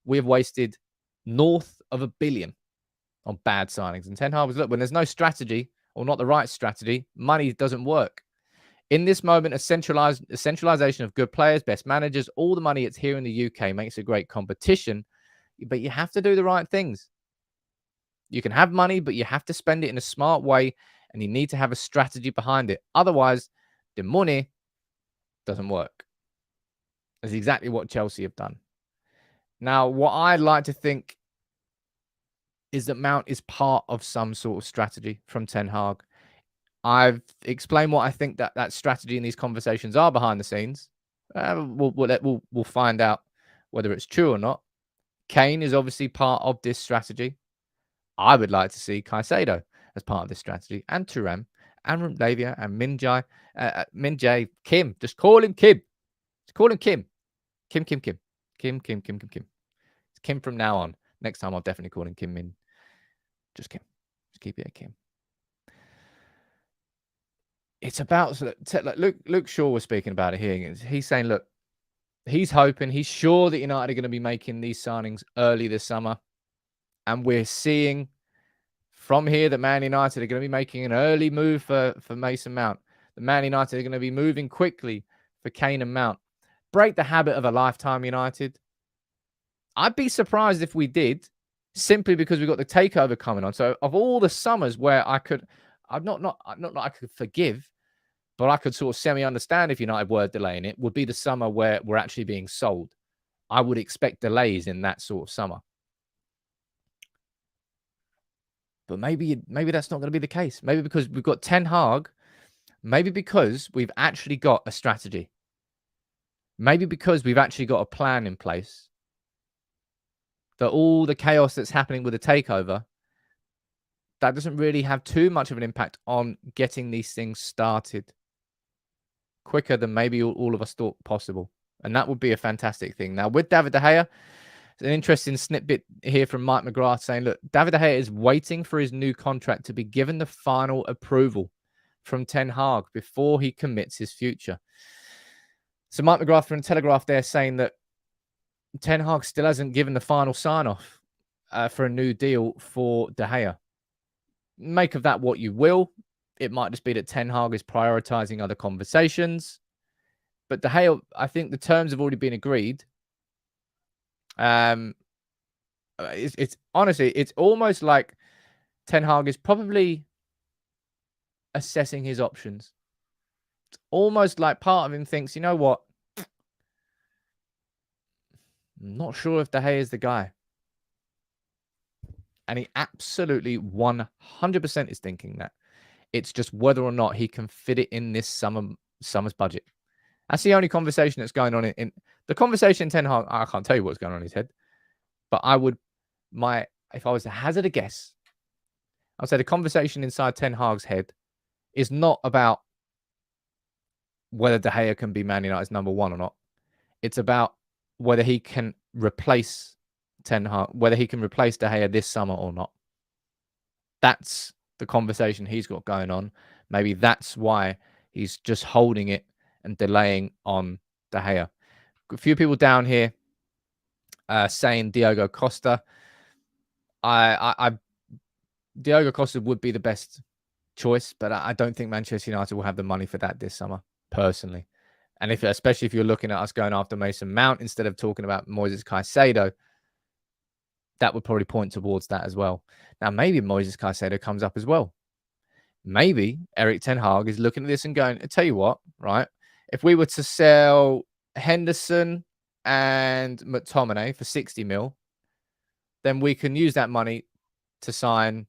We have wasted north of £1 billion on bad signings. And Ten Hag was, look, when there's no strategy or not the right strategy, money doesn't work. In this moment, a centralization of good players, best managers, all the money it's here in the UK makes a great competition, but you have to do the right things. You can have money, but you have to spend it in a smart way, and you need to have a strategy behind it. Otherwise, the money doesn't work. That's exactly what Chelsea have done. Now, what I'd like to think is that Mount is part of some sort of strategy from Ten Hag. I've explained what I think that strategy in these conversations are behind the scenes. We'll find out whether it's true or not. Kane is obviously part of this strategy. I would like to see Caicedo as part of this strategy, and Thuram, and Rabiot, and Min-jae, Kim. Just call him Kim. Just call him Kim. Kim. It's Kim from now on. Next time I'll definitely call him Kim Min. Just Kim. Just keep it a Kim. It's about, like Luke Shaw was speaking about it here. He's saying, look, he's hoping, he's sure that United are going to be making these signings early this summer. And we're seeing from here that Man United are going to be making an early move for Mason Mount. The Man United are going to be moving quickly for Kane and Mount. Break the habit of a lifetime, United. I'd be surprised if we did, simply because we've got the takeover coming on. So of all the summers where I could, not that I could forgive, but I could sort of semi-understand if United were delaying it, would be the summer where we're actually being sold. I would expect delays in that sort of summer. But maybe that's not going to be the case. Maybe because we've got Ten Hag. Maybe because we've actually got a strategy. Maybe because we've actually got a plan in place. That all the chaos that's happening with the takeover, that doesn't really have too much of an impact on getting these things started quicker than maybe all of us thought possible. And that would be a fantastic thing. Now, with David De Gea, an interesting snippet here from Mike McGrath saying, look, David De Gea is waiting for his new contract to be given the final approval from Ten Hag before he commits his future. So Mike McGrath from Telegraph there saying that Ten Hag still hasn't given the final sign-off for a new deal for De Gea. Make of that what you will. It might just be that Ten Hag is prioritizing other conversations. But De Gea, I think the terms have already been agreed. It's honestly, it's almost like Ten Hag is probably assessing his options. It's almost like part of him thinks, you know what? I'm not sure if De Gea is the guy. And he absolutely 100% is thinking that. It's just whether or not he can fit it in this summer's budget. That's the only conversation that's going on in the conversation. Ten Hag, I can't tell you what's going on in his head, but if I was to hazard a guess, I'd say the conversation inside Ten Hag's head is not about whether De Gea can be Man United's number one or not. It's about whether he can replace Ten Hag, whether he can replace De Gea this summer or not. That's the conversation he's got going on. Maybe that's why he's just holding it and delaying on De Gea. A few people down here saying Diogo Costa. Diogo Costa would be the best choice, but I don't think Manchester United will have the money for that this summer, personally. And especially if you're looking at us going after Mason Mount instead of talking about Moises Caicedo, that would probably point towards that as well. Now, maybe Moises Caicedo comes up as well. Maybe Erik ten Hag is looking at this and going, I tell you what, right? If we were to sell Henderson and McTominay for 60 mil, then we can use that money to sign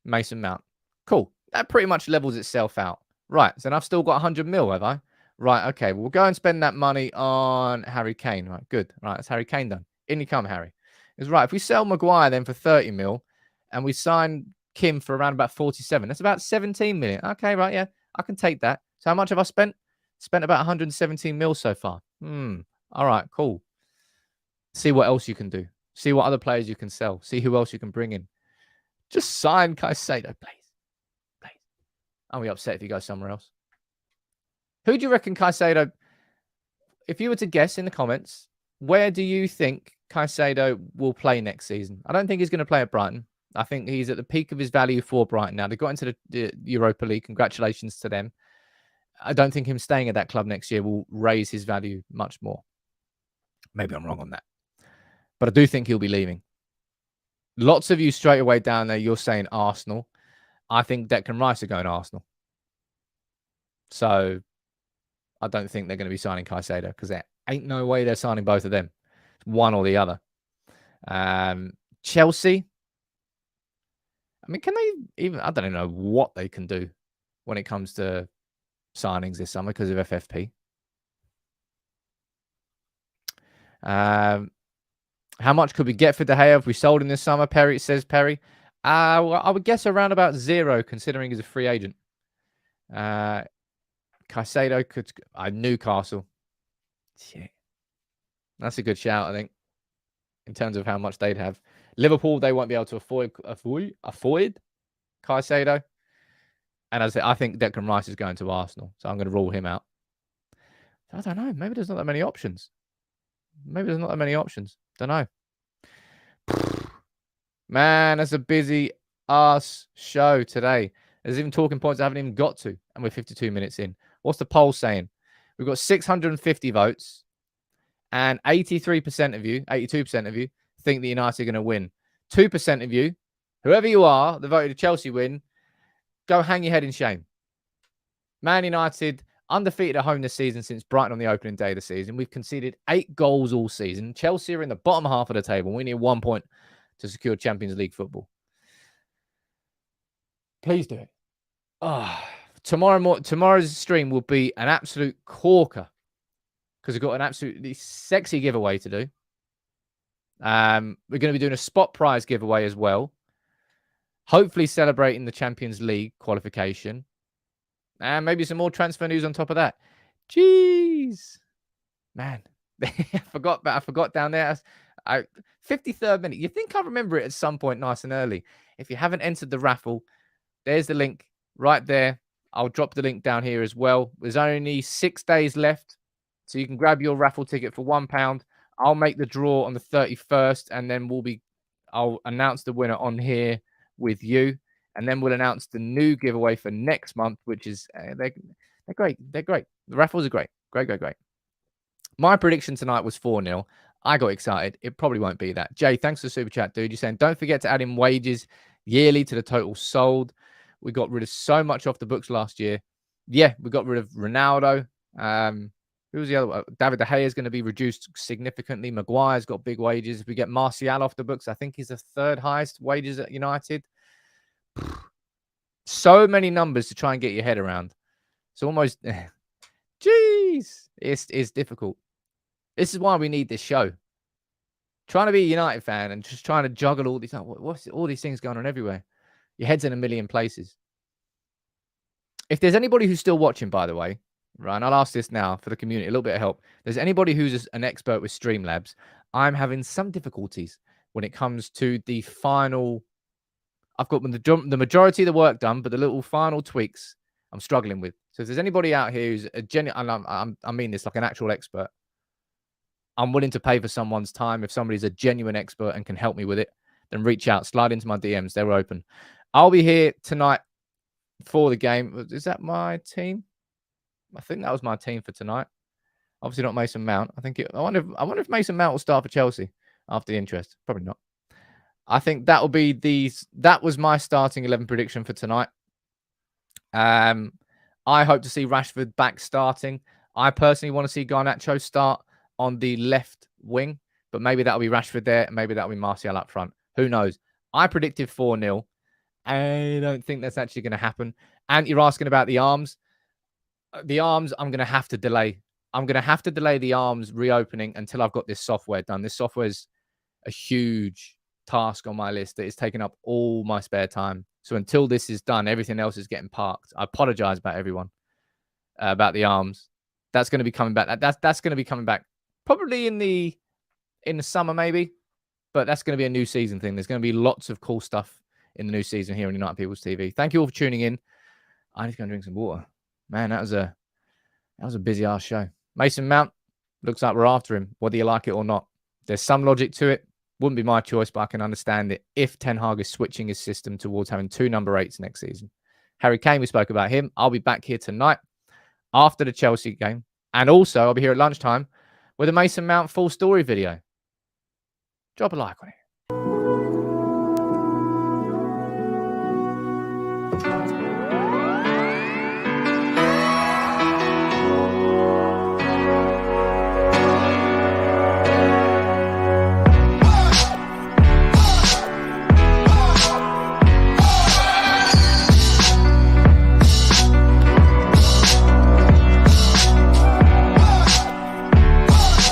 Mason Mount. Cool. That pretty much levels itself out. Right. So then I've still got 100 mil, have I? Right. Okay. We'll go and spend that money on Harry Kane. Right. Good. Right. That's Harry Kane done. In you come, Harry. It's right. If we sell Maguire then for 30 mil and we sign Kim for around about 47, that's about 17 million. Okay. Right. Yeah. I can take that. So how much have I spent? Spent about 117 mil so far. All right. Cool. See what else you can do. See what other players you can sell. See who else you can bring in. Just sign Caicedo, please. Are we upset if he goes somewhere else? Who do you reckon Caicedo, if you were to guess in the comments, where do you think Caicedo will play next season? I don't think he's going to play at Brighton. I think he's at the peak of his value for Brighton now. They got into the Europa League. Congratulations to them. I don't think him staying at that club next year will raise his value much more. Maybe I'm wrong on that. But I do think he'll be leaving. Lots of you straight away down there, you're saying Arsenal. I think Declan Rice are going to Arsenal. So I don't think they're going to be signing Caicedo because there ain't no way they're signing both of them. It's one or the other. Chelsea. I mean, can they even... I don't know what they can do when it comes to signings this summer because of FFP. How much could we get for De Gea if we sold him this summer? Perry says Perry. Well, I would guess around about 0, considering he's a free agent. Caicedo could... Newcastle. Shit. That's a good shout, I think, in terms of how much they'd have. Liverpool, they won't be able to afford Caicedo. And as I said, I think Declan Rice is going to Arsenal, so I'm going to rule him out. I don't know. Maybe there's not that many options. Don't know. Man, that's a busy ass show today. There's even talking points I haven't even got to, and we're 52 minutes in. What's the poll saying? We've got 650 votes, and 83% of you, 82% of you, think that United are going to win. 2% of you, whoever you are, that voted Chelsea win, go hang your head in shame. Man United, undefeated at home this season since Brighton on the opening day of the season. We've conceded 8 goals all season. Chelsea are in the bottom half of the table. We need 1 point to secure Champions League football. Please do it. Tomorrow's stream will be an absolute corker because we've got an absolutely sexy giveaway to do. We're going to be doing a spot prize giveaway as well. Hopefully celebrating the Champions League qualification. And maybe some more transfer news on top of that. Jeez. Man. I forgot down there. 53rd minute. You think I remember it at some point nice and early. If you haven't entered the raffle, there's the link right there. I'll drop the link down here as well. There's only 6 days left. So you can grab your raffle ticket for £1. I'll make the draw on the 31st. And then I'll announce the winner on here with you. And then we'll announce the new giveaway for next month, which is, they're great. They're great. The raffles are great. Great. My prediction tonight was 4-0. I got excited. It probably won't be that. Jay, thanks for the super chat, dude. You're saying, don't forget to add in wages yearly to the total sold. We got rid of so much off the books last year. Yeah, we got rid of Ronaldo. Who was the other one? David De Gea is going to be reduced significantly. Maguire's got big wages. If we get Martial off the books, I think he's the 3rd highest wages at United. So many numbers to try and get your head around. It's almost... Jeez. It's difficult. This is why we need this show. Trying to be a United fan and just trying to juggle all these... What's all these things going on everywhere? Your head's in a million places. If there's anybody who's still watching, by the way, right, and I'll ask this now for the community, a little bit of help. If there's anybody who's an expert with Streamlabs, I'm having some difficulties when it comes to the final... I've got the majority of the work done, but the little final tweaks I'm struggling with. So if there's anybody out here who's a genuine... I mean this like an actual expert. I'm willing to pay for someone's time. If somebody's a genuine expert and can help me with it, then reach out. Slide into my DMs. They're open. I'll be here tonight for the game. Is that my team? I think that was my team for tonight. Obviously not Mason Mount. I wonder if Mason Mount will start for Chelsea after the interest. Probably not. I think that will be that was my starting 11 prediction for tonight. I hope to see Rashford back starting. I personally want to see Garnacho start on the left wing, but maybe that'll be Rashford there, and maybe that'll be Martial up front. Who knows? I predicted 4-0. I don't think that's actually going to happen. And you're asking about the arms. The arms, I'm going to have to delay. I'm going to have to delay the arms reopening until I've got this software done. This software is a huge task on my list that is taking up all my spare time. So until this is done, everything else is getting parked. I apologize about everyone about the arms. That's going to be coming back. That's going to be coming back probably in the summer, maybe. But that's going to be a new season thing. There's going to be lots of cool stuff in the new season here on United People's TV. Thank you all for tuning in. I need to go and drink some water. Man, that was a busy ass show. Mason Mount, looks like we're after him, whether you like it or not. There's some logic to it. Wouldn't be my choice, but I can understand it if Ten Hag is switching his system towards having 2 number 8s next season. Harry Kane, we spoke about him. I'll be back here tonight after the Chelsea game. And also, I'll be here at lunchtime with a Mason Mount full story video. Drop a like on it.